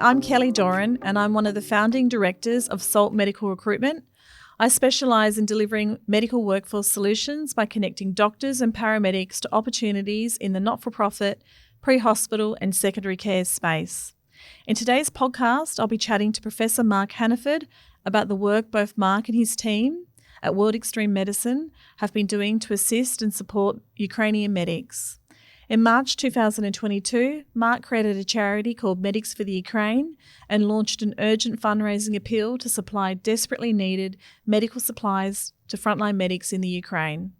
I'm Kelly Doran and I'm one of the founding directors of SALT Medical Recruitment. I specialise in delivering medical workforce solutions by connecting doctors and paramedics to opportunities in the not-for-profit, pre-hospital and secondary care space. In today's podcast, I'll be chatting to Professor Mark Hannaford about the work both Mark and his team at World Extreme Medicine have been doing to assist and support Ukrainian medics. In March 2022, Mark created a charity called Medics4Ukraine and launched an urgent fundraising appeal to supply desperately needed medical supplies to frontline medics in the Ukraine.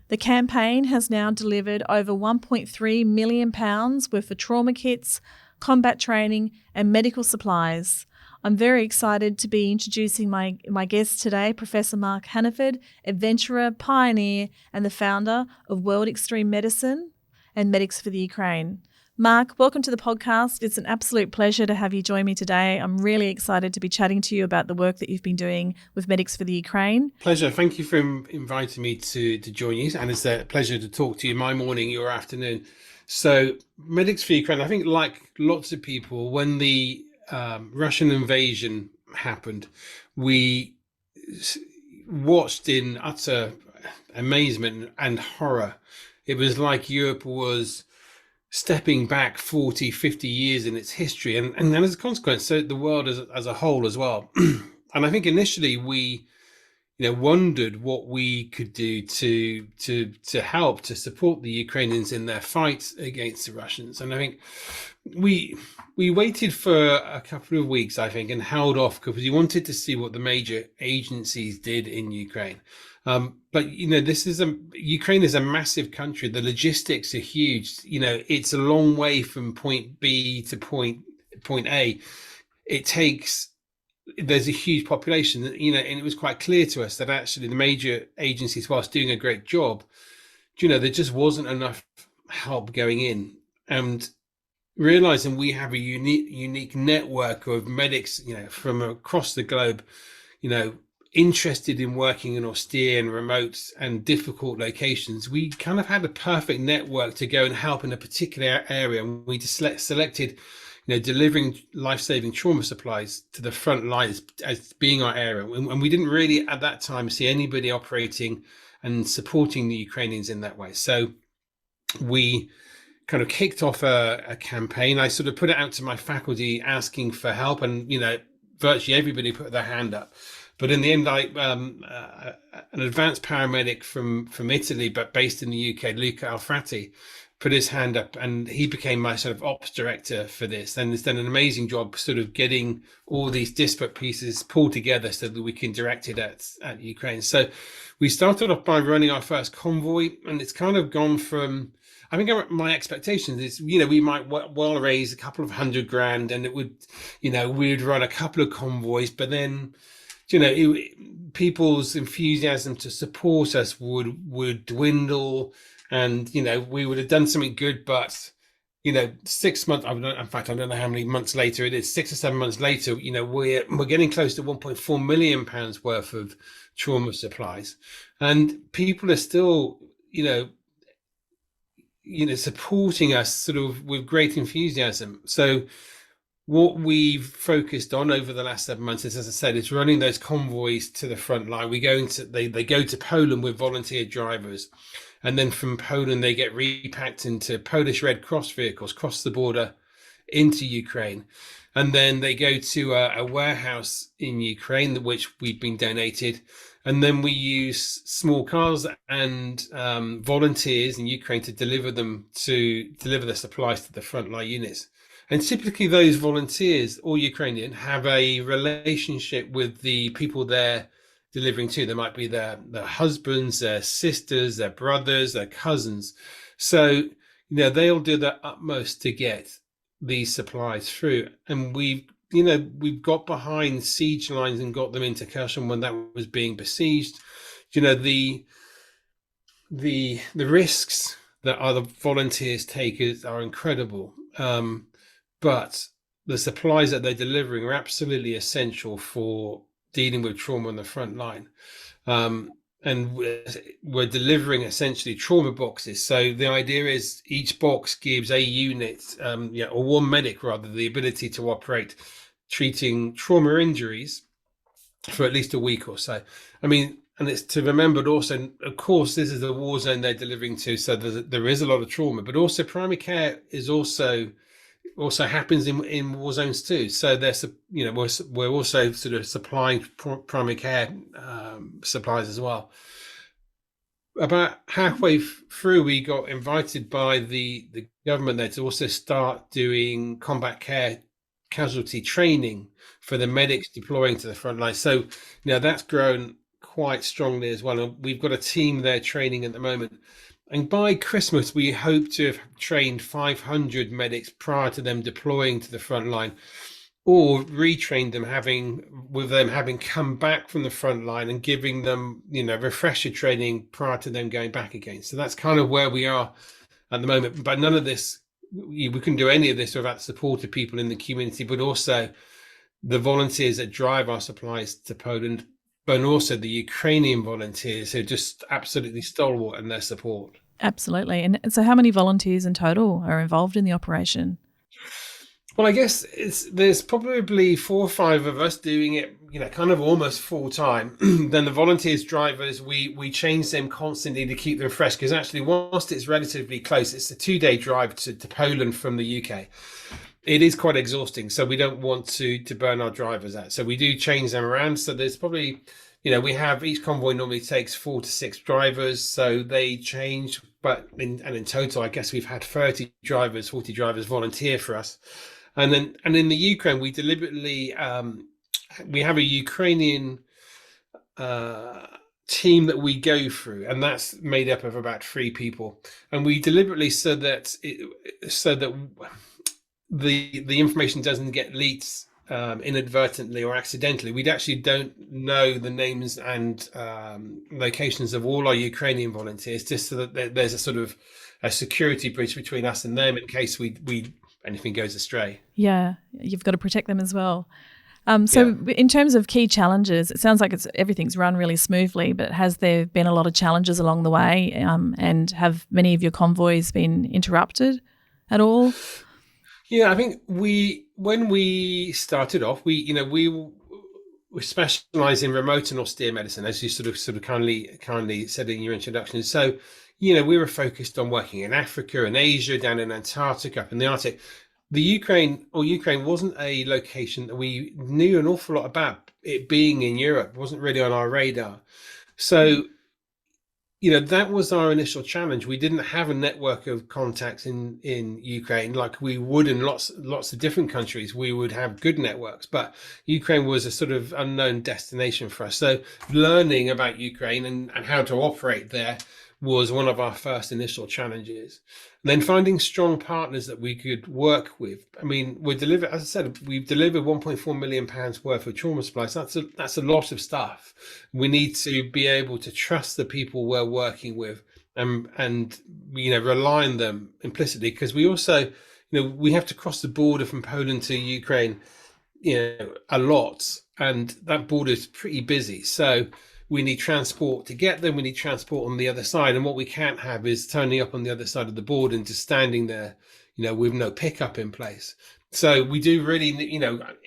The campaign has now delivered over £1.3 million worth of trauma kits, combat training and medical supplies. I'm very excited to be introducing my guest today, Professor Mark Hannaford, adventurer, pioneer and the founder of World Extreme Medicine and Medics4Ukraine. Mark, welcome to the podcast. It's an absolute pleasure to have you join me today. I'm really excited to be chatting to you about the work that you've been doing with Medics4Ukraine. Pleasure. Thank you for inviting me to join you. And it's a pleasure to talk to you my morning, your afternoon. So Medics4Ukraine, I think like lots of people, when the Russian invasion happened, we watched in utter amazement and horror. It was like Europe was stepping back 40, 50 years in its history. And then as a consequence, so the world as a whole as well. And I think initially we, wondered what we could do to help, to support the Ukrainians in their fight against the Russians. And I think we waited for a couple of weeks, I think, and held off because we wanted to see what the major agencies did in Ukraine. But Ukraine is a massive country. The logistics are huge. It's a long way from point B to point A. There's a huge population, and it was quite clear to us that actually the major agencies, whilst doing a great job, there just wasn't enough help going in. And realizing we have a unique network of medics, from across the globe, interested in working in austere and remote and difficult locations, we kind of had a perfect network to go and help in a particular area. And we just selected, delivering life-saving trauma supplies to the front lines as being our area. And we didn't really at that time see anybody operating and supporting the Ukrainians in that way. So we kind of kicked off a campaign. I sort of put it out to my faculty asking for help, and virtually everybody put their hand up. But in the end, an advanced paramedic from Italy, but based in the UK, Luca Alfrati, put his hand up, and he became my sort of ops director for this. And has done an amazing job sort of getting all these disparate pieces pulled together so that we can direct it at Ukraine. So we started off by running our first convoy, and it's kind of gone from, I think my expectations is, we might well raise a couple of $100,000 and it would, we'd run a couple of convoys, but then, people's enthusiasm to support us would dwindle, and, we would have done something good, but, 6 months, in fact, I don't know how many months later it is, 6 or 7 months later, we're getting close to £1.4 million worth of trauma supplies, and people are still, supporting us sort of with great enthusiasm. So what we've focused on over the last 7 months is, as I said, is running those convoys to the front line. They go to Poland with volunteer drivers, and then from Poland they get repacked into Polish Red Cross vehicles, cross the border into Ukraine, and then they go to a warehouse in Ukraine, which we've been donated. And then we use small cars and volunteers in Ukraine to deliver the supplies to the frontline units. And typically those volunteers, all Ukrainian, have a relationship with the people they're delivering to. They might be their husbands, their sisters, their brothers, their cousins. So, they'll do their utmost to get these supplies through. And we've got behind siege lines and got them into Kherson when that was being besieged. The risks that other volunteers take are incredible. But the supplies that they're delivering are absolutely essential for dealing with trauma on the front line. and we're delivering essentially trauma boxes. So the idea is each box gives a unit, or one medic rather, the ability to operate treating trauma injuries for at least a week or so. I mean, and it's to remember also, of course, this is the war zone they're delivering to, so there is a lot of trauma, but also primary care is also happens in war zones too. So there's, we're also sort of supplying primary care supplies as well. About halfway through, we got invited by the government there to also start doing combat care casualty training for the medics deploying to the front line. So that's grown quite strongly as well, and we've got a team there training at the moment. And by Christmas, we hope to have trained 500 medics prior to them deploying to the front line, or retrained them, having come back from the front line and giving them, refresher training prior to them going back again. So that's kind of where we are at the moment. But none of this, we couldn't do any of this without the support of people in the community, but also the volunteers that drive our supplies to Poland, but also the Ukrainian volunteers who are just absolutely stalwart in their support. Absolutely. And so how many volunteers in total are involved in the operation? Well, I guess there's probably 4 or 5 of us doing it, kind of almost full time. Then the volunteers, drivers, we change them constantly to keep them fresh, because actually, whilst it's relatively close, it's a 2-day drive to Poland from the UK. It is quite exhausting, so we don't want to burn our drivers out. So we do change them around. So there's probably, we have, each convoy normally takes 4 to 6 drivers, so they change. But in total, I guess we've had 40 drivers volunteer for us. And in the Ukraine, we deliberately, we have a Ukrainian team that we go through, and that's made up of about 3 people. And we deliberately so that the information doesn't get leaked inadvertently or accidentally. We actually don't know the names and locations of all our Ukrainian volunteers, just so that there's a sort of a security bridge between us and them in case we anything goes astray. Yeah, you've got to protect them as well. In terms of key challenges, it sounds like everything's run really smoothly, but has there been a lot of challenges along the way? And have many of your convoys been interrupted at all? Yeah, I think when we started off, we specialize in remote and austere medicine, as you sort of kindly said in your introduction. So, we were focused on working in Africa and Asia, down in Antarctica, up in the Arctic. The Ukraine wasn't a location that we knew an awful lot about. It being in Europe wasn't really on our radar. So, that was our initial challenge. We didn't have a network of contacts in Ukraine like we would in lots of different countries. We would have good networks, but Ukraine was a sort of unknown destination for us. So learning about Ukraine and how to operate there was one of our first initial challenges. And then finding strong partners that we could work with. I mean, we've delivered 1.4 million pounds worth of trauma supplies. That's a lot of stuff. We need to be able to trust the people we're working with and rely on them implicitly, because we also, we have to cross the border from Poland to Ukraine, a lot, and that border is pretty busy. So we need transport to get them. We need transport on the other side. And what we can't have is turning up on the other side of the border and just standing there, with no pickup in place. So we do really,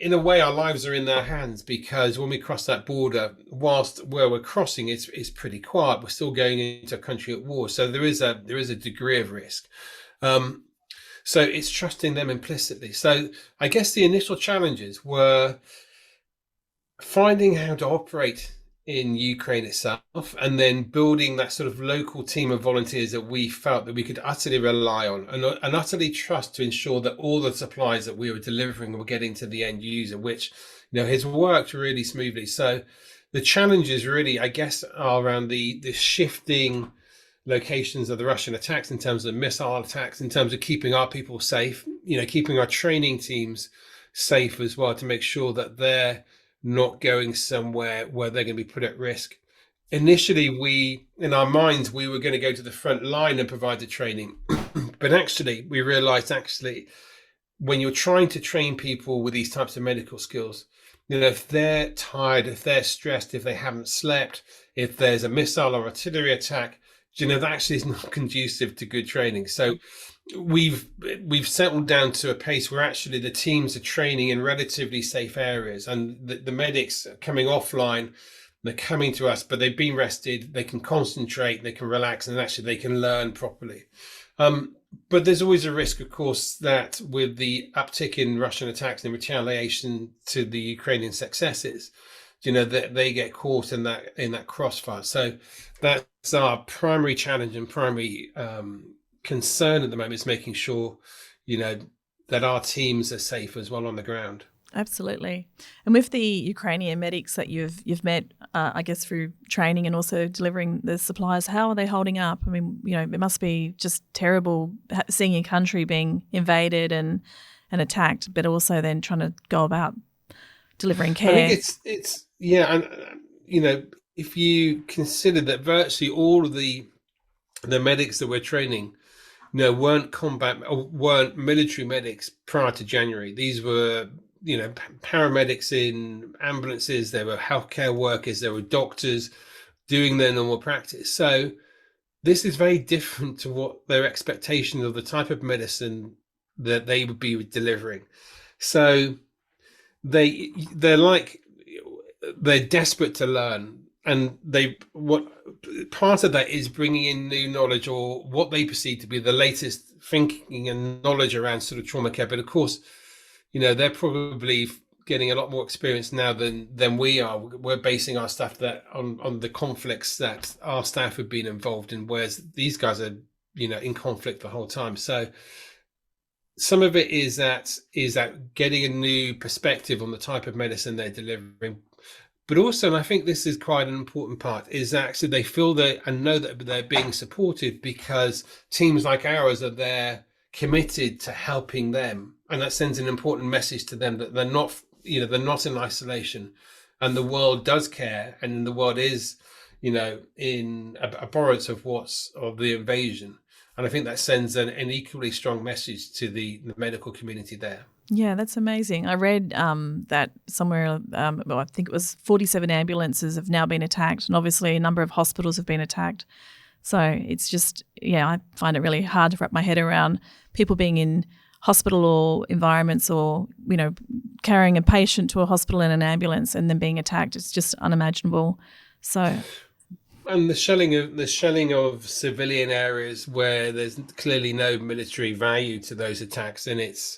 in a way, our lives are in their hands, because when we cross that border, whilst where we're crossing, it's pretty quiet. We're still going into a country at war. So there is a degree of risk. So it's trusting them implicitly. So I guess the initial challenges were finding how to operate in Ukraine itself, and then building that sort of local team of volunteers that we felt that we could utterly rely on and utterly trust to ensure that all the supplies that we were delivering were getting to the end user, which has worked really smoothly. So the challenges really, I guess, are around the shifting locations of the Russian attacks, in terms of missile attacks, in terms of keeping our people safe, keeping our training teams safe as well, to make sure that they're not going somewhere where they're going to be put at risk. Initially, in our minds, we were going to go to the front line and provide the training. But actually, we realized when you're trying to train people with these types of medical skills, if they're tired, if they're stressed, if they haven't slept, if there's a missile or artillery attack, that actually is not conducive to good training. So we've settled down to a pace where actually the teams are training in relatively safe areas, and the medics are coming offline. They're coming to us, but they've been rested. They can concentrate, they can relax, and actually they can learn properly. But there's always a risk, of course, that with the uptick in Russian attacks and retaliation to the Ukrainian successes, that they get caught in that crossfire. So that's our primary challenge and primary concern at the moment, is making sure, that our teams are safe as well on the ground. Absolutely. And with the Ukrainian medics that you've met, I guess through training and also delivering the supplies, how are they holding up? I mean, it must be just terrible seeing your country being invaded and attacked, but also then trying to go about delivering care. I think it's and if you consider that virtually all of the medics that we're training, weren't military medics prior to January. These were paramedics in ambulances, there were healthcare workers, there were doctors doing their normal practice. So this is very different to what their expectations of the type of medicine that they would be delivering. So they're desperate to learn, and part of that is bringing in new knowledge, or what they perceive to be the latest thinking and knowledge around sort of trauma care. But of course, they're probably getting a lot more experience now than we are. We're basing our stuff on the conflicts that our staff have been involved in, whereas these guys are, in conflict the whole time. So some of it is that getting a new perspective on the type of medicine they're delivering. But also, and I think this is quite an important part, is actually they feel that and know that they're being supported because teams like ours are there, committed to helping them, and that sends an important message to them that they're not in isolation, and the world does care, and the world is in abhorrence of the invasion. And I think that sends an equally strong message to the medical community there. Yeah, that's amazing. I read that somewhere, I think it was 47 ambulances have now been attacked, and obviously a number of hospitals have been attacked. So it's just, I find it really hard to wrap my head around people being in hospital or environments, or, carrying a patient to a hospital in an ambulance and then being attacked. It's just unimaginable. So, and the shelling of civilian areas where there's clearly no military value to those attacks, and it's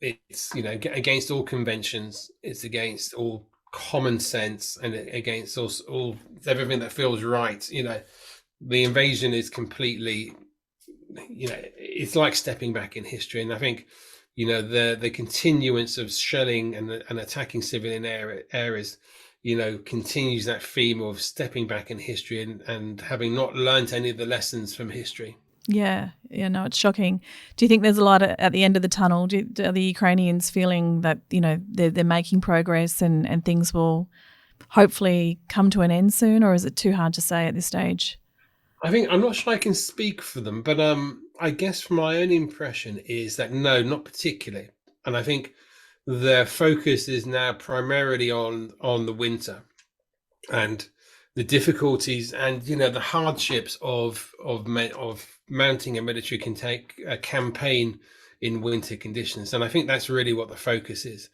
against all conventions, it's against all common sense, and against all everything that feels right. The invasion is completely, it's like stepping back in history. And I think the continuance of shelling and attacking civilian areas continues that theme of stepping back in history and having not learned any of the lessons from history. Yeah, no, it's shocking. Do you think there's a light at the end of the tunnel? Are the Ukrainians feeling that they're making progress and things will hopefully come to an end soon, or is it too hard to say at this stage? I think, I'm not sure I can speak for them, but I guess from my own impression is that no, not particularly. And I think their focus is now primarily on the winter and the difficulties and the hardships of mounting a military campaign in winter conditions. And I think that's really what the focus is.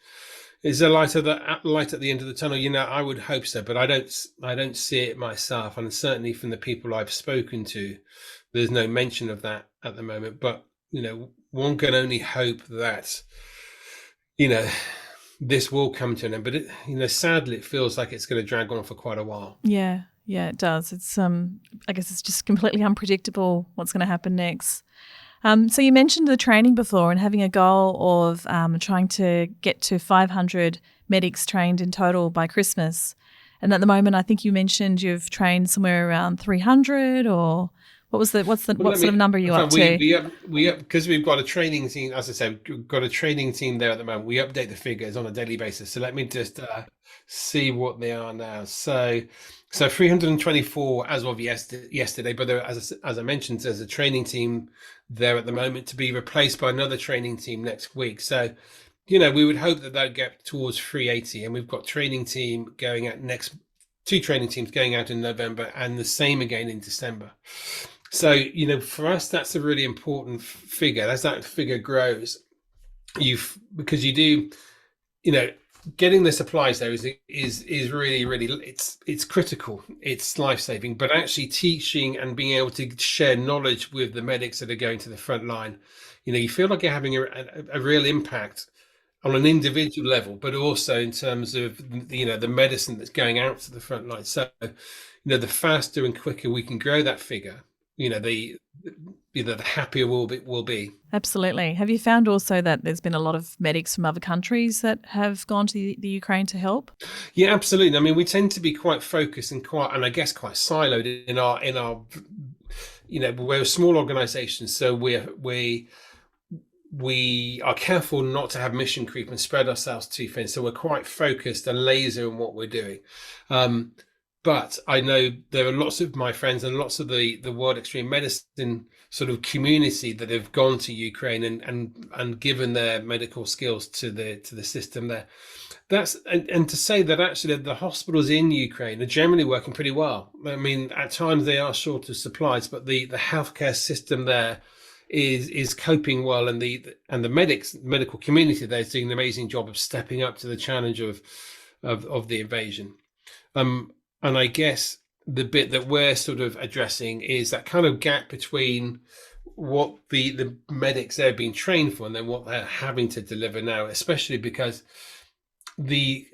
Is there light at the end of the tunnel? I would hope so, but I don't see it myself. And certainly from the people I've spoken to, there's no mention of that at the moment. But one can only hope that this will come to an end. But sadly, it feels like it's going to drag on for quite a while. Yeah, it does. It's I guess it's just completely unpredictable what's going to happen next. So you mentioned the training before and having a goal of trying to get to 500 medics trained in total by Christmas. And at the moment, I think you mentioned you've trained somewhere around 300, or what sort of number are you up to? We because we've got a training team. As I said, we've got a training team there at the moment. We update the figures on a daily basis. So let me just see what they are now. So 324 as of yesterday, but as I mentioned, there's a training team there at the moment to be replaced by another training team next week. So we would hope that that'd get towards 380, and we've got training team going out next, 2 training teams going out in November, and the same again in December. So, for us, that's a really important figure. As that figure grows, because you do, getting the supplies there is really, really, it's critical. It's life-saving, but actually teaching and being able to share knowledge with the medics that are going to the front line, you feel like you're having a real impact on an individual level, but also in terms of, the medicine that's going out to the front line. So, the faster and quicker we can grow that figure, the happier we'll be. Absolutely. Have you found also that there's been a lot of medics from other countries that have gone to the Ukraine to help? Yeah, absolutely. I mean, we tend to be quite focused and I guess quite siloed in our we're a small organisation, so we are careful not to have mission creep and spread ourselves too thin. So we're quite focused and laser in what we're doing. But I know there are lots of my friends and lots of the World Extreme Medicine sort of community that have gone to Ukraine and given their medical skills to the system there. And to say that actually the hospitals in Ukraine are generally working pretty well. I mean, at times they are short of supplies, but the healthcare system there is coping well, and the medical community there is doing an amazing job of stepping up to the challenge of the invasion. And I guess the bit that we're sort of addressing is that kind of gap between what the medics there have been trained for and then what they're having to deliver now, especially because the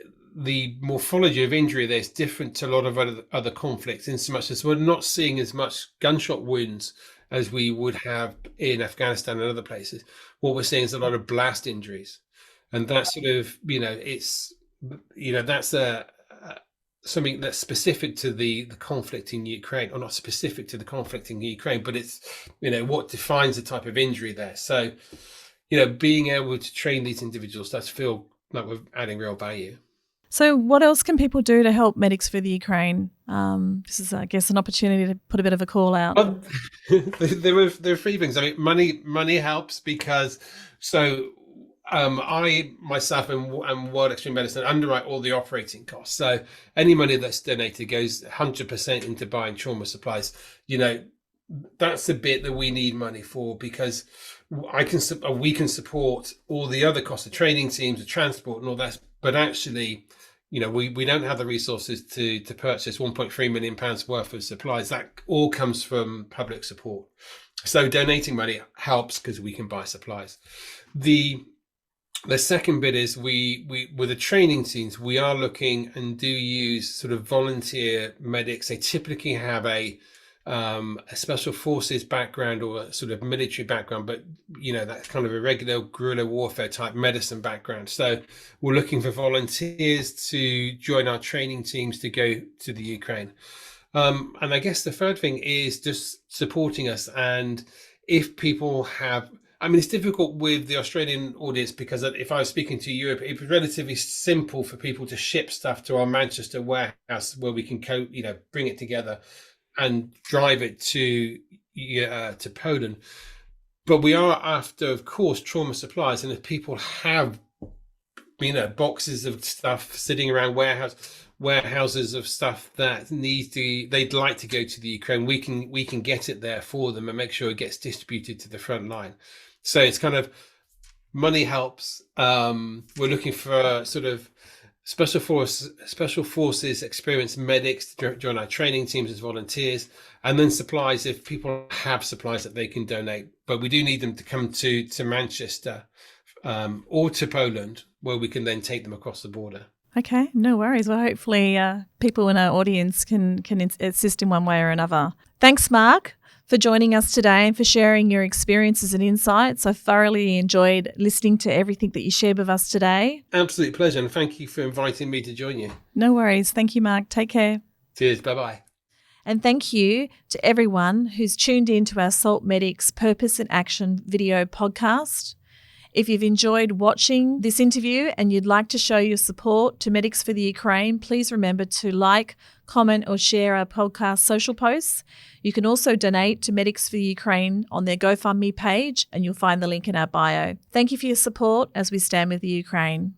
morphology of injury there is different to a lot of other conflicts, in so much as we're not seeing as much gunshot wounds as we would have in Afghanistan and other places. What we're seeing is a lot of blast injuries, and that's sort of that's something that's specific to the conflict in Ukraine, or not specific to the conflict in Ukraine, but it's what defines the type of injury there. So being able to train these individuals does feel like we're adding real value. So what else can people do to help Medics4Ukraine? This is, I guess, an opportunity to put a bit of a call out. There are 3 things. I mean, money helps because I myself and World Extreme Medicine underwrite all the operating costs. So any money that's donated goes 100% into buying trauma supplies. That's the bit that we need money for, because we can support all the other costs of training teams, of transport and all that. But actually, we don't have the resources to purchase £1.3 million worth of supplies. That all comes from public support. So donating money helps because we can buy supplies. The second bit is we with the training teams, we are looking and do use sort of volunteer medics. They typically have a special forces background or a sort of military background, but that's kind of a regular guerrilla warfare type medicine background. So we're looking for volunteers to join our training teams to go to the Ukraine. And I guess the third thing is just supporting us. And if people have, I mean, it's difficult with the Australian audience, because if I was speaking to Europe, it was relatively simple for people to ship stuff to our Manchester warehouse where we can bring it together and drive it to Poland. But we are after, of course, trauma supplies. And if people have, boxes of stuff sitting around warehouses of stuff that they'd like to go to the Ukraine, we can get it there for them and make sure it gets distributed to the front line. So it's kind of money helps. We're looking for sort of special forces experienced medics to join our training teams as volunteers, and then supplies if people have supplies that they can donate. But we do need them to come to Manchester or to Poland, where we can then take them across the border. Okay, no worries. Well, hopefully people in our audience can assist in one way or another. Thanks, Mark, for joining us today and for sharing your experiences and insights. I thoroughly enjoyed listening to everything that you shared with us today. Absolute pleasure, and thank you for inviting me to join you. No worries. Thank you, Mark. Take care. Cheers. Bye-bye. And thank you to everyone who's tuned in to our SALT Medics Purpose in Action video podcast. If you've enjoyed watching this interview and you'd like to show your support to Medics for the Ukraine, please remember to like, comment or share our podcast social posts. You can also donate to Medics for the Ukraine on their GoFundMe page, and you'll find the link in our bio. Thank you for your support as we stand with the Ukraine.